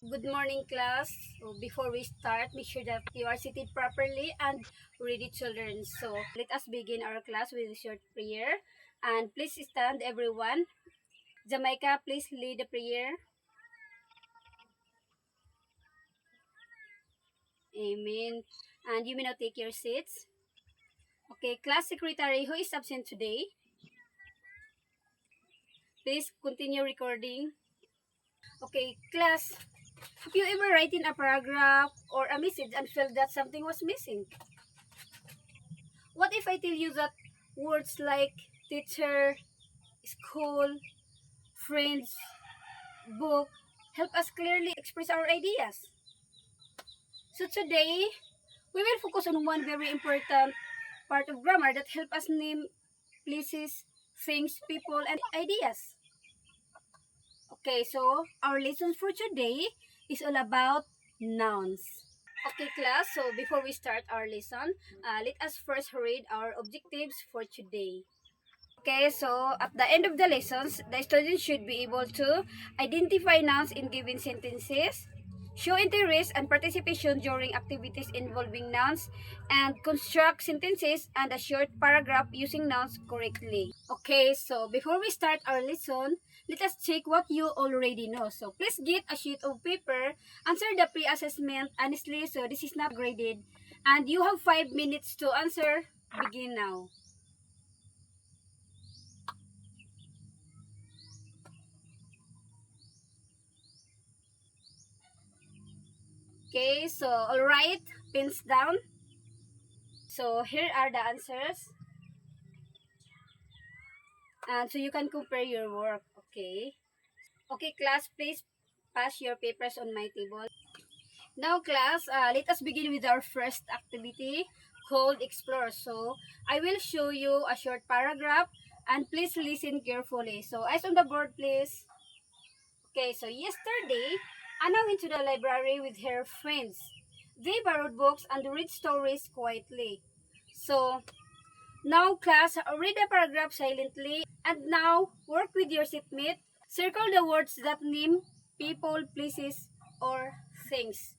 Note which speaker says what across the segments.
Speaker 1: Good morning, class. So before we start, make sure that you are seated properly and ready to learn. So let us begin our class with a short prayer. And please stand, everyone. Jamaica, please lead the prayer. Amen. And you may now take your seats. Okay, class secretary, who is absent today? Please continue recording. Okay, class, have you ever written a paragraph or a message and felt that something was missing? What if I tell you that words like teacher, school, friends, book help us clearly express our ideas? So today, we will focus on one very important part of grammar that help us name places, things, people, and ideas. Okay, so our lesson for today is all about nouns. Okay, class, so before we start our lesson, let us first read our objectives for today. Okay, so at the end of the lessons, the students should be able to identify nouns in given sentences, show interest and participation during activities involving nouns, and construct sentences and a short paragraph using nouns correctly. Okay, so before we start our lesson, let us check what you already know. So please get a sheet of paper, answer the pre-assessment honestly, so this is not graded, and you have 5 minutes to answer. Begin now. Okay, so alright, pins down. So here are the answers. And so you can compare your work, okay? Okay, class, please pass your papers on my table. Now, class, let us begin with our first activity called Explore. So I will show you a short paragraph and please listen carefully. So eyes on the board, please. Okay, so yesterday, Anna went to the library with her friends. They borrowed books and read stories quietly. So now, class, read the paragraph silently. And now, work with your seatmate. Circle the words that name people, places, or things.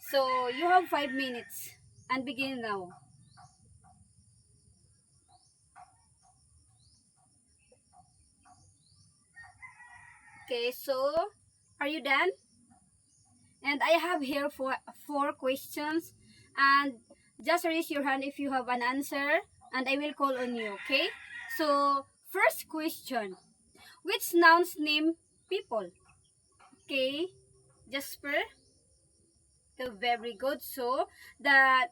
Speaker 1: So, you have 5 minutes. And begin now. Okay, so, are you done? And I have here four questions. And just raise your hand if you have an answer. And I will call on you, okay? So, first question. Which nouns name people? Okay, Jasper. So very good. So the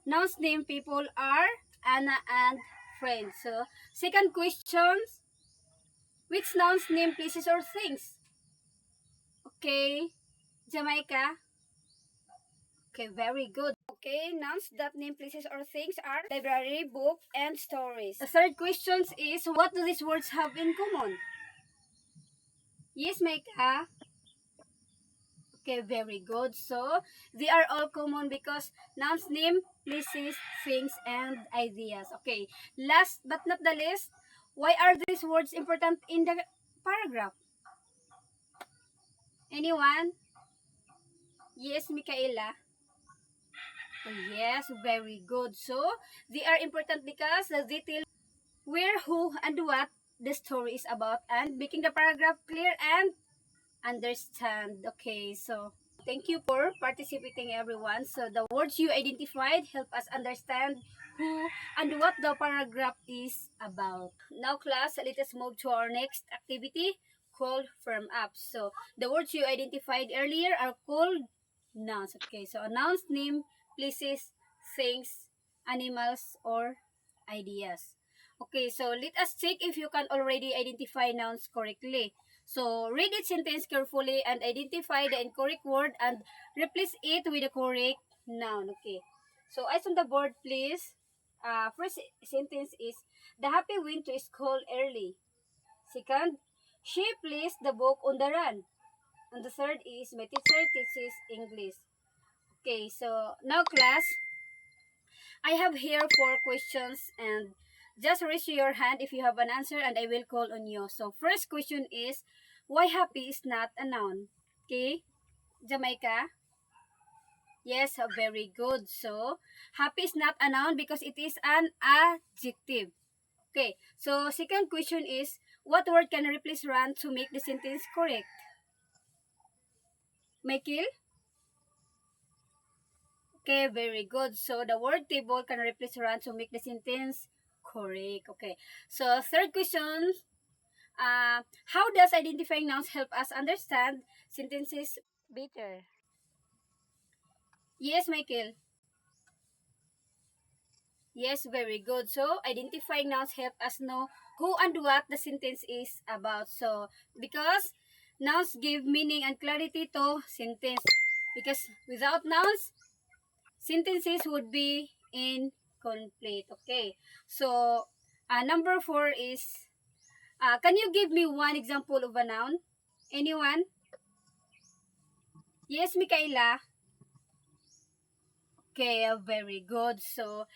Speaker 1: nouns name people are Anna and friends. So second question, which nouns name places or things? Okay, Jamaica. Okay, very good. Okay, nouns that name places or things are library, book, and stories. The third question is, what do these words have in common? Yes, Maika. Okay, very good. So, they are all common because nouns name places, things, and ideas. Okay, last but not the least, why are these words important in the paragraph? Anyone? Yes, Michaela. Oh, yes, very good. So, they are important because they tell where, who, and what the story is about and making the paragraph clear and understand. Okay, so thank you for participating, everyone. So the words you identified help us understand who and what the paragraph is about. Now, class, let us move to our next activity called firm up. So the words you identified earlier are called nouns. Okay, so nouns name places, things, animals, or ideas. Okay, so let us check if you can already identify nouns correctly. So, read each sentence carefully and identify the incorrect word and replace it with the correct noun. Okay. So, eyes on the board, please. First sentence is, the happy went to school early. Second, she placed the book on the run. And the third is, my teacher teaches English. Okay, so now class, I have here four questions and just raise your hand if you have an answer and I will call on you. So first question is, why happy is not a noun? Okay? Jamaica? Yes, very good. So, happy is not a noun because it is an adjective. Okay, so second question is, what word can replace run to make the sentence correct? Michael? Okay, very good. So, the word table can replace run to make the sentence correct. Okay, so third question, how does identifying nouns help us understand sentences better? Yes, Michael. Yes, very good. So, identifying nouns help us know who and what the sentence is about. So, because nouns give meaning and clarity to sentence. Because without nouns, sentences would be incomplete. Okay. So, number 4 is, can you give me one example of a noun? Anyone? Yes, Michaela. Okay, very good. So,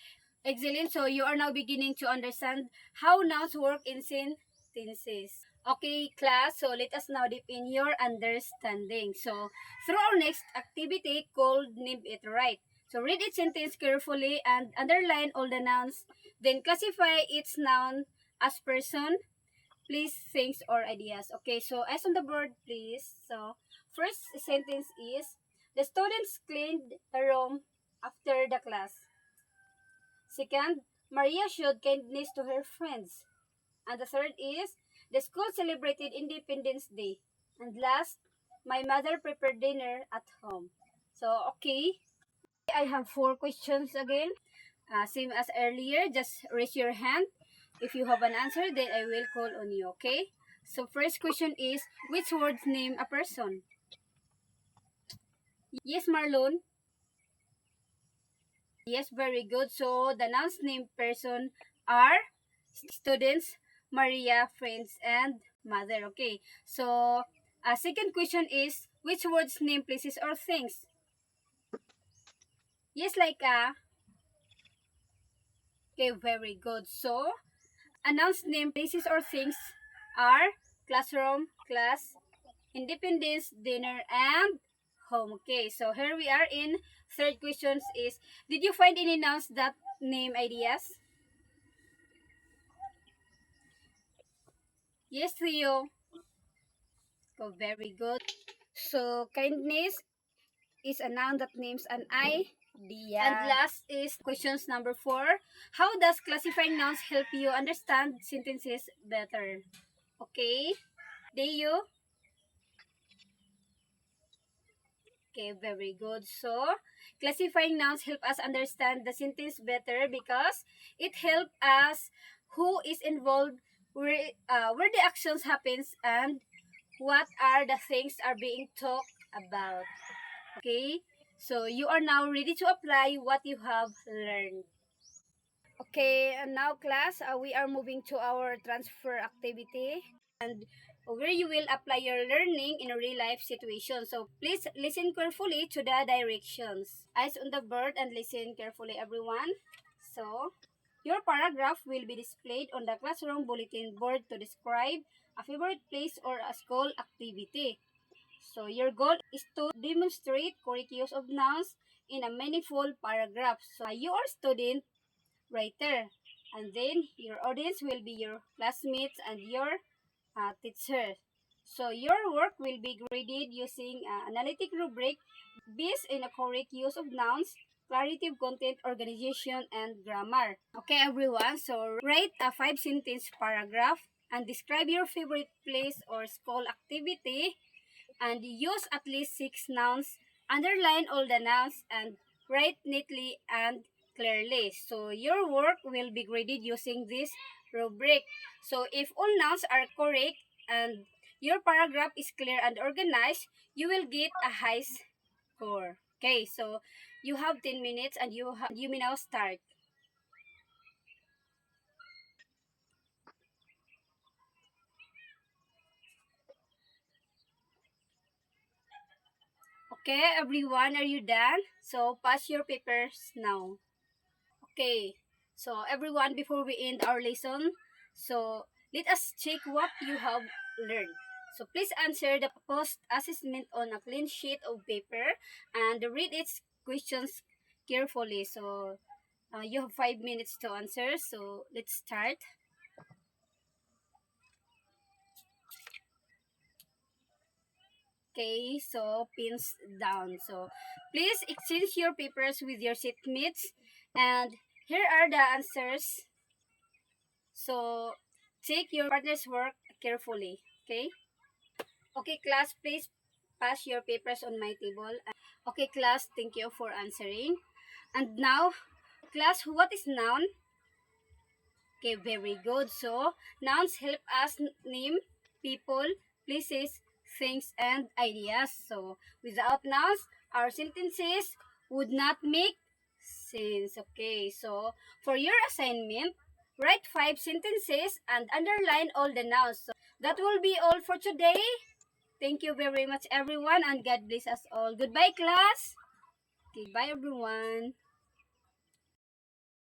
Speaker 1: excellent. So you are now beginning to understand how nouns work in sentences. Okay, class. So let us now deepen your understanding. So through our next activity called Name It Right. So read each sentence carefully and underline all the nouns. Then classify each noun as person, place, things, or ideas. Okay, so eyes on the board, please. So first sentence is, the students cleaned the room after the class. Second, Maria showed kindness to her friends. And the third is, the school celebrated Independence Day. And last, my mother prepared dinner at home. So, okay, I have 4 questions again. Same as earlier, just raise your hand. If you have an answer, then I will call on you, okay? So, first question is, which words name a person? Yes, Marlon? Yes, very good. So, the nouns named person are students, Maria, friends, and mother. Okay. So, second question is, which words name places or things? Yes, like okay, very good. So, announced name places or things are classroom, class, independence, dinner, and home. Okay. So, here we are in third questions is, did you find any nouns that name ideas? Yes, Theo. Oh, very good. So, kindness is a noun that names an idea. And last is questions number 4. How does classifying nouns help you understand sentences better? Okay, do you? Okay, very good. So, classifying nouns help us understand the sentence better because it helps us who is involved, where the actions happens, and what are the things are being talked about. Okay, so you are now ready to apply what you have learned. Okay, and now class, we are moving to our transfer activity and where you will apply your learning in a real life situation. So please listen carefully to the directions. Eyes on the board and listen carefully, everyone. So, your paragraph will be displayed on the classroom bulletin board to describe a favorite place or a school activity. So your goal is to demonstrate correct use of nouns in a meaningful paragraph. So you are student writer, and then your audience will be your classmates and your teachers. So your work will be graded using analytic rubric based on a correct use of nouns, clarity of content, organization, and grammar. Okay, everyone. So write a 5 sentence paragraph and describe your favorite place or school activity and use at least 6 nouns. Underline all the nouns and write neatly and clearly. So your work will be graded using this rubric. So if all nouns are correct and your paragraph is clear and organized, you will get a high score. Okay, so you have 10 minutes and you may now start. Okay, everyone, are you done? So pass your papers now. Okay, so everyone, before we end our lesson, so let us check what you have learned. So please answer the post assessment on a clean sheet of paper and read its questions carefully. So you have 5 minutes to answer. So let's start. Okay, so pins down. So please exchange your papers with your seatmates. And here are the answers. So take your partner's work carefully. Okay? Okay, class, please pass your papers on my table. Okay, class, thank you for answering. And now, class, what is noun? Okay, very good. So, nouns help us name people, places, things, and ideas. So, without nouns, our sentences would not make sense. Okay, so for your assignment, write 5 sentences and underline all the nouns. So, that will be all for today. Thank you very much, everyone, and God bless us all. Goodbye, class. Okay, bye, everyone.